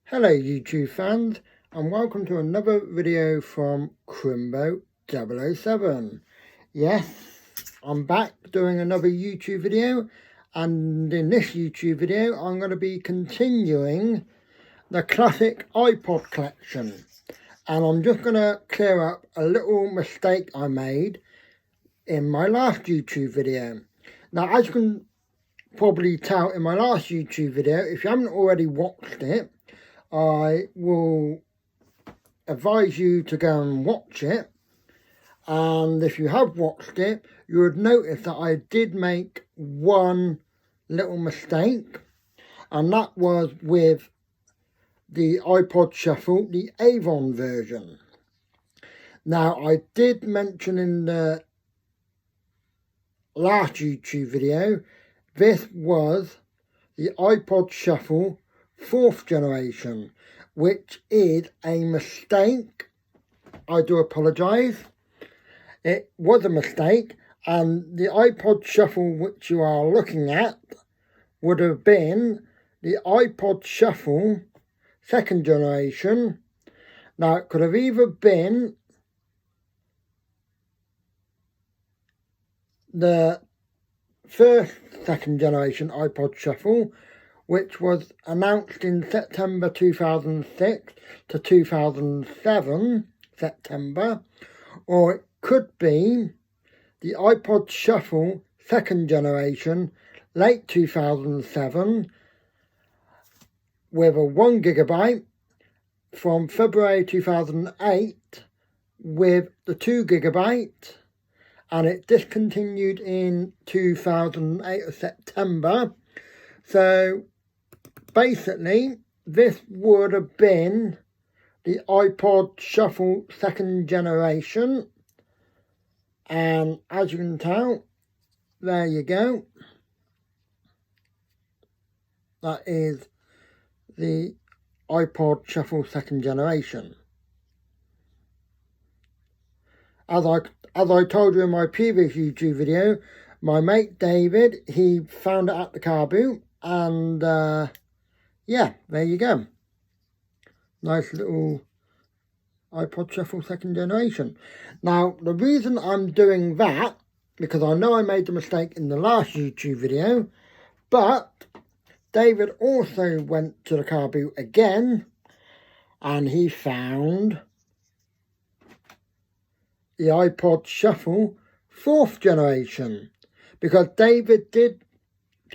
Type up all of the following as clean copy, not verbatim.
Hello YouTube fans, and welcome to another video from Crimbo007. Yes, I'm back doing another YouTube video, and in this YouTube video I'm going to be continuing the classic iPod collection. And I'm just going to clear up a little mistake I made in my last YouTube video. Now, as you can probably tell in my last YouTube video, if you haven't already watched it, I will advise you to go and watch it. And if you have watched it, you would notice that I did make one little mistake, and that was with the iPod Shuffle, the Avon version. Now, I did mention in the last YouTube video, this was the iPod Shuffle 4th generation, which is a mistake. I do apologise. It was a mistake, and the iPod Shuffle which you are looking at would have been the iPod Shuffle 2nd generation. Now, it could have either been the first 2nd generation iPod Shuffle, which was announced in September 2006 to 2007 September, or it could be the iPod Shuffle 2nd generation, late 2007, with a 1 gigabyte from February 2008 with the 2 gigabyte, and it discontinued in 2008 of September. So basically, this would have been the iPod Shuffle 2nd generation. And as you can tell, there you go. That is the iPod Shuffle 2nd generation. As I told you in my previous YouTube video, my mate David, he found it at the car boot, and yeah, there you go. Nice little iPod Shuffle 2nd generation. Now, the reason I'm doing that, because I know I made the mistake in the last YouTube video, but David also went to the car boot again, and he found the iPod Shuffle 4th generation, because David did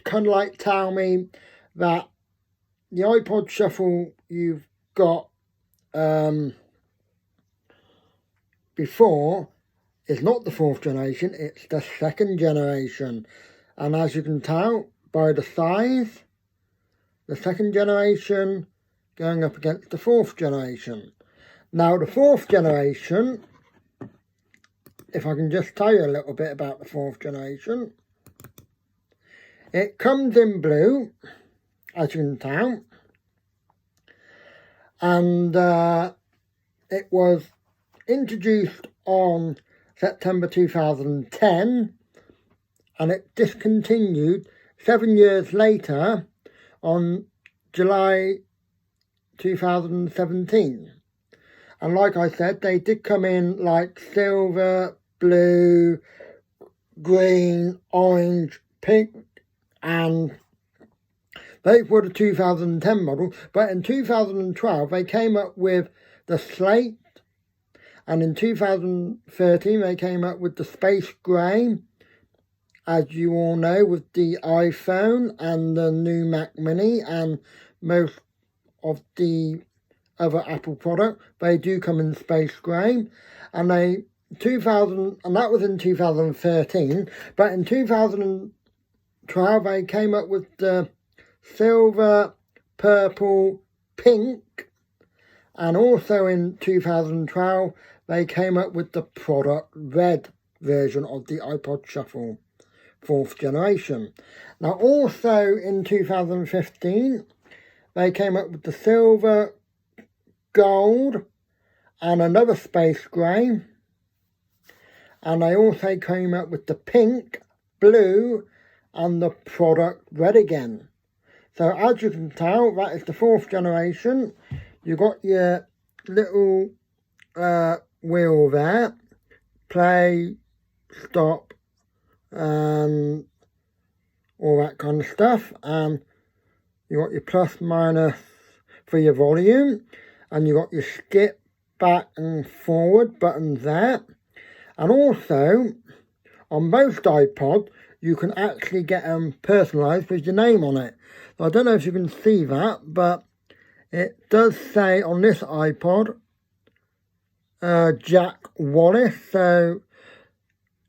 kind of like tell me that the iPod Shuffle you've got before is not the 4th generation, it's the 2nd generation. And as you can tell by the size, the 2nd generation going up against the 4th generation. Now, the 4th generation, if I can just tell you a little bit about the 4th generation, it comes in blue, as you can tell, and it was introduced on September 2010, and it discontinued 7 years later on July 2017. And like I said, they did come in like silver, blue, green, orange, pink, and those were the 2010 model. But in 2012, they came up with the slate, and in 2013, they came up with the space grey, as you all know, with the iPhone and the new Mac Mini, and most of the other Apple product, they do come in space grey. And that was in 2013, but in 2012 they came up with the silver, purple, pink, and also in 2012 they came up with the product red version of the iPod Shuffle 4th generation. Now, also in 2015 they came up with the silver, gold, and another space grey, and they also came up with the pink, blue, and the product red again. So as you can tell, that is the 4th generation. You've got your little wheel there, play, stop, all that kind of stuff. And you got your plus minus for your volume, and you got your skip back and forward buttons there. And also on most iPods you can actually get them personalised with your name on it. So I don't know if you can see that, but it does say on this iPod Jack Wallace. So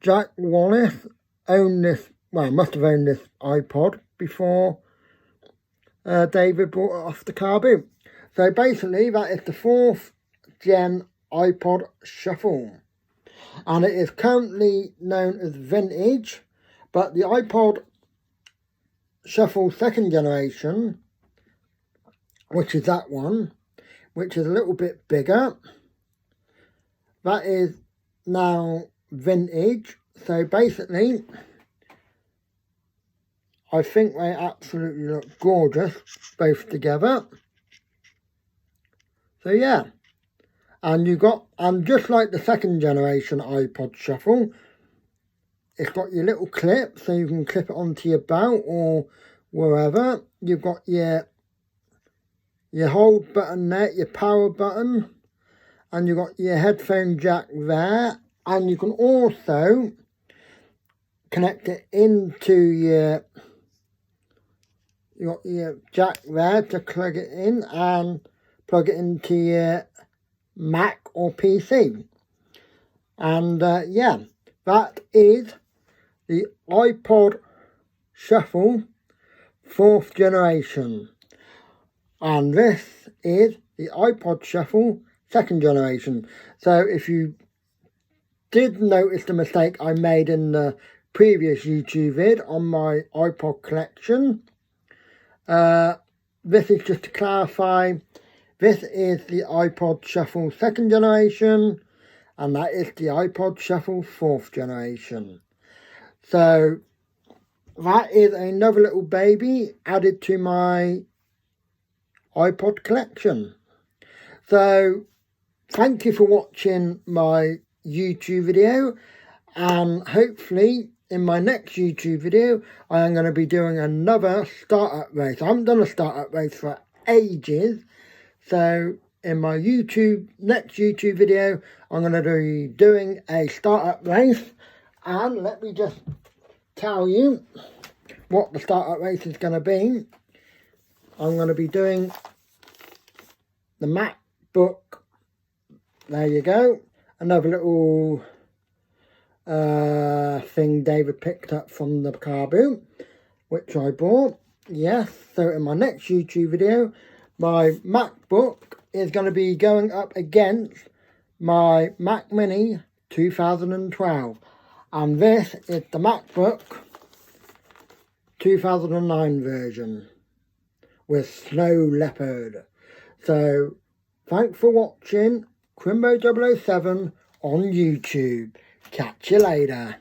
Jack Wallace owned this, well, must have owned this iPod before David brought it off the car boot. So basically that is the 4th gen iPod Shuffle, and it is currently known as vintage, but the iPod Shuffle 2nd generation, which is that one, which is a little bit bigger, that is now vintage. So basically I think they absolutely look gorgeous both together. So yeah, and just like the 2nd generation iPod Shuffle, it's got your little clip, so you can clip it onto your belt or wherever. You've got your hold button there, your power button, and you've got your headphone jack there, and you can also connect it into you got your jack there to plug it in and plug it into your Mac or PC. And yeah, that is the iPod Shuffle 4th generation. And this is the iPod Shuffle 2nd generation. So if you did notice the mistake I made in the previous YouTube vid on my iPod collection, this is just to clarify, this is the iPod Shuffle 2nd generation, and that is the iPod Shuffle 4th generation. So that is another little baby added to my iPod collection. So thank you for watching my YouTube video, and hopefully in my next YouTube video I am going to be doing another startup race. I haven't done a startup race for ages, so in my next YouTube video I'm going to be doing a startup race. And let me just tell you what the startup race is going to be. I'm going to be doing the MacBook. There you go. Another little thing David picked up from the car boot, which I bought. Yes, so in my next YouTube video, my MacBook is going to be going up against my Mac Mini 2012. And this is the MacBook 2009 version with Snow Leopard. So, thanks for watching Crimbo007 on YouTube. Catch you later.